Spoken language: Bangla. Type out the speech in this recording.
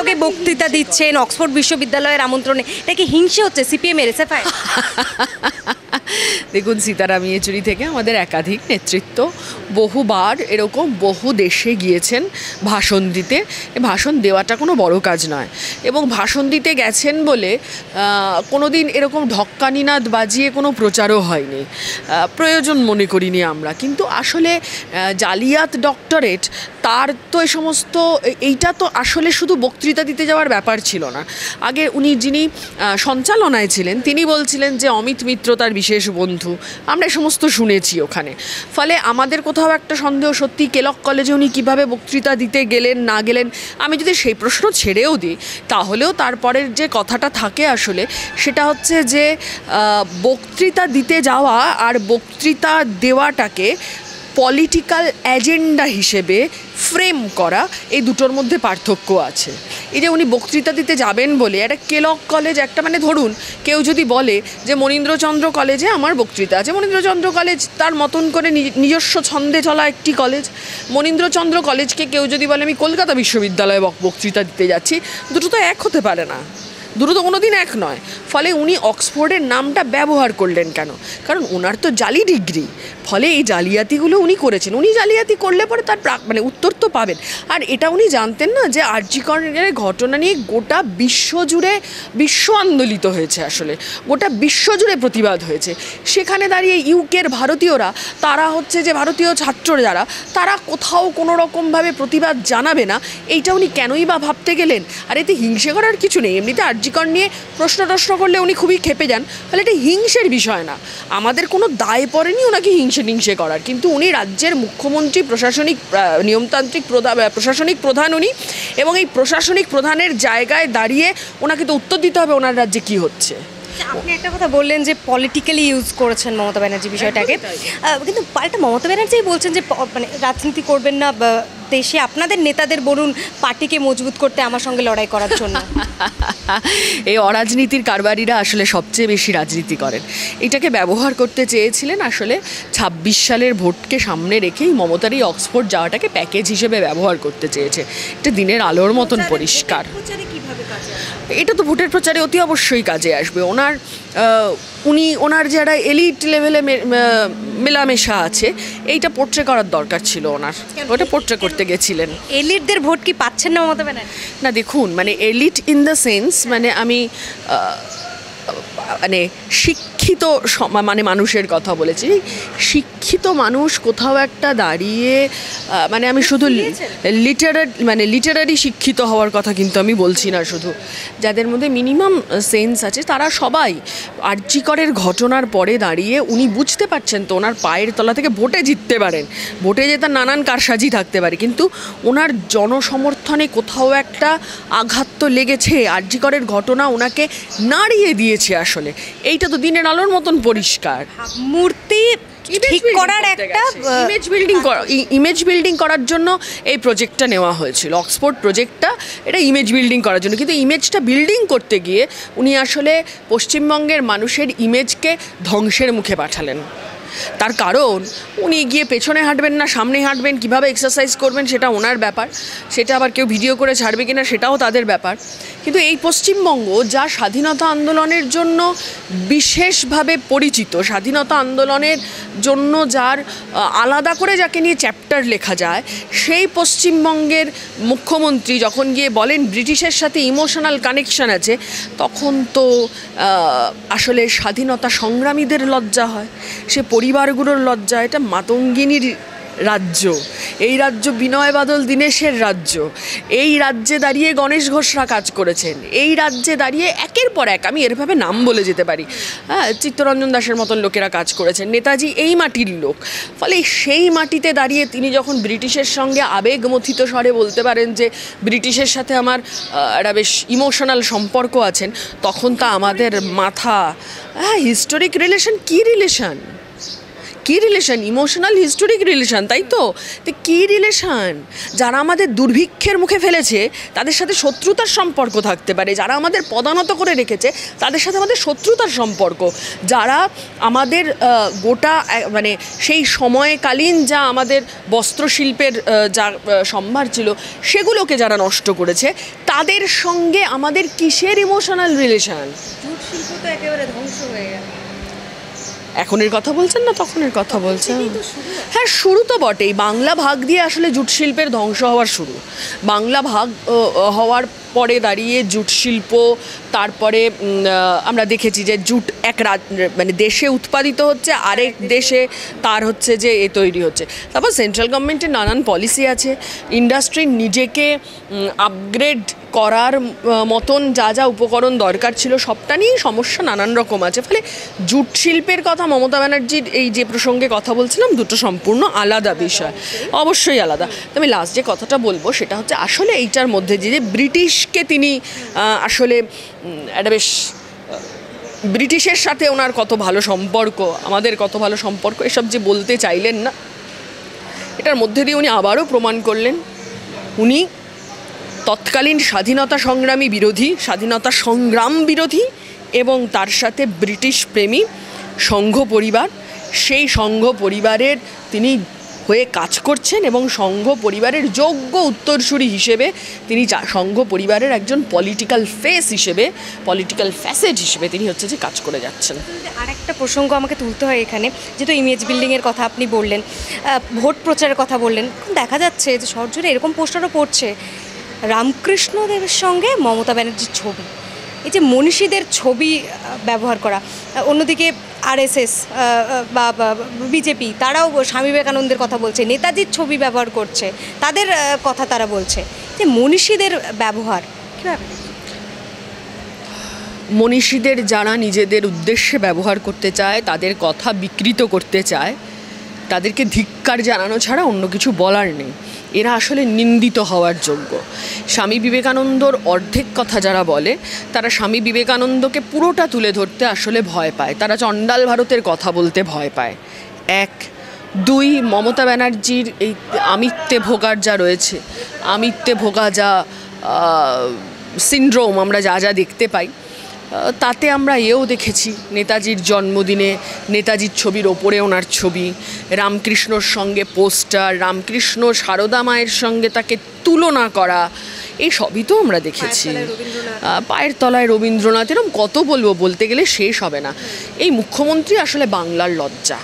ব্যাকলগে বক্তৃতা দিচ্ছেন অক্সফোর্ড বিশ্ববিদ্যালয়ের আমন্ত্রণে, এটা কি হিংসে হচ্ছে সিপিএমের এসএফআই? দেখুন, সীতারাম ইয়েচুরি থেকে আমাদের একাধিক নেতৃত্ব বহুবার এরকম বহু দেশে গিয়েছেন ভাষণ দিতে। ভাষণ দেওয়াটা কোনো বড় কাজ নয়, এবং ভাষণ দিতে গেছেন বলে কোনো দিন এরকম ঢক্কানিনাদ বাজিয়ে কোনো প্রচারও হয়নি, প্রয়োজন মনে করিনি আমরা। কিন্তু আসলে জালিয়াত ডক্টরেট তার তো এ সমস্ত এইটা তো আসলে শুধু বক্তৃতা দিতে যাওয়ার ব্যাপার ছিল না। আগে উনি যিনি সঞ্চালনায় ছিলেন তিনি বলছিলেন যে অমিত মিত্র তার বিশেষ বন্ধু, আমরা এ সমস্ত শুনেছি ওখানে। ফলে আমাদের কোথাও একটা সন্দেহ, সত্যি কেলক কলেজে উনি কীভাবে বক্তৃতা দিতে গেলেন না গেলেন, আমি যদি সেই প্রশ্ন ছেড়েও দিই তাহলেও তারপরের যে কথাটা থাকে আসলে সেটা হচ্ছে যে বক্তৃতা দিতে যাওয়া আর বক্তৃতা দেওয়াটাকে পলিটিক্যাল এজেন্ডা হিসেবে ফ্রেম করা, এই দুটোর মধ্যে পার্থক্য আছে। এই যে উনি বক্তৃতা দিতে যাবেন বলে একটা কেলক কলেজ, একটা মানে ধরুন কেউ যদি বলে যে মনীন্দ্রচন্দ্র কলেজে আমার বক্তৃতা আছে, মনীন্দ্রচন্দ্র কলেজ তার মতন করে নিজস্ব ছন্দে চলা একটি কলেজ। মনীন্দ্রচন্দ্র কলেজকে কেউ যদি বলে আমি কলকাতা বিশ্ববিদ্যালয়ে বক্তৃতা দিতে যাচ্ছি, দুটো তো এক হতে পারে না, দুটো তো কোনো দিন এক নয়। ফলে উনি অক্সফোর্ডের নামটা ব্যবহার করলেন কেন? কারণ ওনার তো জালি ডিগ্রি, ফলে এই জালিয়াতিগুলো উনি করেছেন। উনি জালিয়াতি করলে পরে তার মানে উত্তর তো পাবেন। আর এটা উনি জানতেন না যে আর.জি. করের ঘটনা নিয়ে গোটা বিশ্বজুড়ে বিশ্ব আন্দোলিত হয়েছে, আসলে গোটা বিশ্বজুড়ে প্রতিবাদ হয়েছে। সেখানে দাঁড়িয়ে ইউকের ভারতীয়রা, তারা হচ্ছে যে ভারতীয় ছাত্ররা যারা, তারা কোথাও কোনো রকমভাবে প্রতিবাদ জানাবে না, এইটা উনি কেনই বা ভাবতে গেলেন? আর এতে হিংসে করার কিছু নেই। এমনিতে আর.জি. কর নিয়ে প্রশ্ন করলে উনি খুবই খেপে যান, ফলে এটা হিংসের বিষয় না। আমাদের কোনো দায় পড়েনি ওনাকে হিংসে করার, কিন্তু উনি রাজ্যের মুখ্যমন্ত্রী, প্রশাসনিক নিয়মতান্ত্রিক প্রশাসনিক প্রধান উনি, এবং এই প্রশাসনিক প্রধানের জায়গায় দাঁড়িয়ে ওনাকে তো উত্তর দিতে হবে ওনার রাজ্যে কী হচ্ছে। আপনি একটা কথা বললেন যে পলিটিক্যালি ইউজ করেছেন মমতা ব্যানার্জি বিষয়টাকে, কিন্তু পাল্টা মমতা ব্যানার্জিই বলছেন যে মানে রাজনীতি করবেন না দেশে, আপনাদের নেতাদের বলুন পার্টিকে মজবুত করতে আমার সঙ্গে লড়াই করার জন্য। এই অরাজনীতির কারবারিরা আসলে সবচেয়ে বেশি রাজনীতি করেন। এটাকে ব্যবহার করতে চেয়েছিলেন আসলে ২৬ সালের ভোটকে সামনে রেখেই মমতার এই অক্সফোর্ড যাওয়াটাকে প্যাকেজ হিসেবে ব্যবহার করতে চেয়েছে। এটা দিনের আলোর মতন পরিষ্কার। এটা তো ভোটের প্রচারে অতি অবশ্যই কাজে আসবে। ওনার যারা এলিট লেভেলে মেলামেশা আছে, এইটা পোট্রে করার দরকার ছিল ওনার, ওটা পোট্রে করতে গেছিলেন। এলিটদের ভোট কি পাচ্ছেন না মমতা ব্যানার্জি? না দেখুন, মানে এলিট ইন দ্য সেন্স, মানে আমি মানে শিক্ষিত মানে মানুষের কথা বলেছি। শিক্ষিত মানুষ কোথাও একটা দাঁড়িয়ে, মানে আমি শুধু লিটারারি শিক্ষিত হওয়ার কথা কিন্তু আমি বলছি না, শুধু যাদের মধ্যে মিনিমাম সেন্স আছে তারা সবাই আর.জি. করের ঘটনার পরে দাঁড়িয়ে উনি বুঝতে পারছেন তো ওনার পায়ের তলা থেকে ভোটে জিততে পারেন, ভোটে জেতার নানান কারসাজি থাকতে পারে, কিন্তু ওনার জনসমর্থনে কোথাও একটা আঘাত তো লেগেছে। আর.জি. করের ঘটনা ওনাকে নাড়িয়ে দিয়েছে আসলে, এইটা তো দিনের আলোর মতন পরিষ্কার। মূর্তি ঠিক করার একটা ইমেজ বিল্ডিং করার জন্য এই প্রজেক্টটা নেওয়া হয়েছিল, অক্সফোর্ড প্রজেক্টটা, এটা ইমেজ বিল্ডিং করার জন্য। কিন্তু ইমেজটা বিল্ডিং করতে গিয়ে উনি আসলে পশ্চিমবঙ্গের মানুষের ইমেজকে ধ্বংসের মুখে পাঠালেন। তার কারণ উনি গিয়ে পেছনে হাঁটবেন না সামনে হাঁটবেন, কীভাবে এক্সারসাইজ করবেন সেটা ওনার ব্যাপার, সেটা আবার কেউ ভিডিও করে ছাড়বে কিনা সেটাও তাদের ব্যাপার। কিন্তু এই পশ্চিমবঙ্গ যা স্বাধীনতা আন্দোলনের জন্য বিশেষভাবে পরিচিত, স্বাধীনতা আন্দোলনের জন্য যার আলাদা করে যাকে নিয়ে চ্যাপ্টার লেখা যায়, সেই পশ্চিমবঙ্গের মুখ্যমন্ত্রী যখন গিয়ে বলেন ব্রিটিশের সাথে ইমোশনাল কানেকশন আছে, তখন তো আসলে স্বাধীনতা সংগ্রামীদের লজ্জা হয়, সে পরিবারগুলোর লজ্জা। এটা মাতঙ্গিনীর রাজ্য, এই রাজ্য বিনয় বাদল দীনেশের রাজ্য, এই রাজ্যে দাঁড়িয়ে গণেশ ঘোষরা কাজ করেছেন, এই রাজ্যে দাঁড়িয়ে একের পর এক, আমি এরভাবে নাম বলে যেতে পারি, চিত্তরঞ্জন দাসের মতন লোকেরা কাজ করেছেন, নেতাজি এই মাটির লোক। ফলে সেই মাটিতে দাঁড়িয়ে তিনি যখন ব্রিটিশের সঙ্গে আবেগমথিত স্বরে বলতে পারেন যে ব্রিটিশের সাথে আমার একটা বেশ ইমোশনাল সম্পর্ক আছেন, তখন তা আমাদের মাথা, হিস্টোরিক রিলেশন, কী কী রিলেশন? ইমোশনাল হিস্টোরিক রিলেশন, তাই তো? কী রিলেশন? যারা আমাদের দুর্ভিক্ষের মুখে ফেলেছে তাদের সাথে শত্রুতার সম্পর্ক থাকতে পারে, যারা আমাদের পদানত করে রেখেছে তাদের সাথে আমাদের শত্রুতার সম্পর্ক, যারা আমাদের গোটা মানে সেই সময়কালীন যা আমাদের বস্ত্রশিল্পের যা সম্ভার ছিল সেগুলোকে যারা নষ্ট করেছে, তাদের সঙ্গে আমাদের কিসের ইমোশনাল রিলেশন? জুট শিল্প তো একেবারে ধ্বংস হয়ে গেল। এখনের কথা বলছেন না তখনের কথা বলছেন? হ্যাঁ, শুরু তো বটেই। বাংলা ভাগ দিয়ে আসলে জুট শিল্পের ধ্বংস হওয়ার শুরু। বাংলা ভাগ হওয়ার পরে দাঁড়িয়ে জুট শিল্প, তারপরে আমরা দেখেছি যে জুট মানে দেশে উৎপাদিত হচ্ছে, আরেক দেশে তার হচ্ছে যে তৈরি হচ্ছে। তারপর সেন্ট্রাল গভর্নমেন্টের নানান পলিসি আছে, ইন্ডাস্ট্রি নিজেকে আপগ্রেড করার মতন যা যা উপকরণ দরকার ছিল সবটা নিয়েই সমস্যা নানান রকম আছে। ফলে জুট শিল্পের কথা মমতা ব্যানার্জির এই যে প্রসঙ্গে কথা বলছিলাম, দুটো সম্পূর্ণ আলাদা বিষয়, অবশ্যই আলাদা। তবে লাস্ট যে কথাটা বলবো সেটা হচ্ছে আসলে এইটার মধ্যে যে ব্রিটিশকে তিনি আসলে একটা বেশ ব্রিটিশের সাথে ওনার কত ভালো সম্পর্ক, আমাদের কত ভালো সম্পর্ক, এসব যে বলতে চাইলেন না, এটার মধ্যে দিয়ে উনি আবারও প্রমাণ করলেন উনি তৎকালীন স্বাধীনতা সংগ্রামী বিরোধী, স্বাধীনতা সংগ্রাম বিরোধী এবং তার সাথে ব্রিটিশ প্রেমী সংঘ পরিবার, সেই সংঘ পরিবারের তিনি হয়ে কাজ করছেন এবং সংঘ পরিবারের যোগ্য উত্তরসূরি হিসেবে তিনি সংঘ পরিবারের একজন পলিটিক্যাল ফেস হিসেবে, পলিটিক্যাল ফ্যাসেট হিসেবে তিনি হচ্ছে যে কাজ করে যাচ্ছেন। আরেকটা প্রসঙ্গ আমাকে তুলতে হয় এখানে, যেহেতু ইমেজ বিল্ডিংয়ের কথা আপনি বললেন, ভোট প্রচারের কথা বললেন, দেখা যাচ্ছে যে শহর জুড়ে এরকম পোস্টারও পড়ছে রামকৃষ্ণদেবের সঙ্গে মমতা ব্যানার্জির ছবি। এই যে মনীষীদের ছবি ব্যবহার করা, অন্যদিকে আরএসএস বা বিজেপি তারাও স্বামী বিবেকানন্দের কথা বলছে, নেতাজির ছবি ব্যবহার করছে, তাদের কথা তারা বলছে যে মনীষীদের ব্যবহার কীভাবে? মনীষীদের যারা নিজেদের উদ্দেশ্যে ব্যবহার করতে চায়, তাদের কথা বিকৃত করতে চায়, তাদেরকে ধিক্কার জানানো ছাড়া অন্য কিছু বলার নেই। এরা আসলে নিন্দিত হওয়ার যোগ্য। স্বামী বিবেকানন্দর অর্ধেক কথা যারা বলে, তারা স্বামী বিবেকানন্দকে পুরোটা তুলে ধরতে আসলে ভয় পায়, তারা চণ্ডাল ভারতের কথা বলতে ভয় পায়। এক, দুই, মমতা ব্যানার্জির এই আমিত্বে ভোগার যা রয়েছে, আমিত্বে ভোগা যা সিনড্রোম আমরা যা যা দেখতে পাই, তাতে আমরা এও দেখেছি নেতাজির জন্মদিনে নেতাজির ছবির ওপরে ওনার ছবি, রামকৃষ্ণর সঙ্গে পোস্টার, রামকৃষ্ণ সারদা মায়ের সঙ্গে তাকে তুলনা করা, এই সবই তো আমরা দেখেছি। পায়ের তলায় রবীন্দ্রনাথ, এরকম কত বলবো, বলতে গেলে শেষ হবে না। এই মুখ্যমন্ত্রী আসলে বাংলার লজ্জা।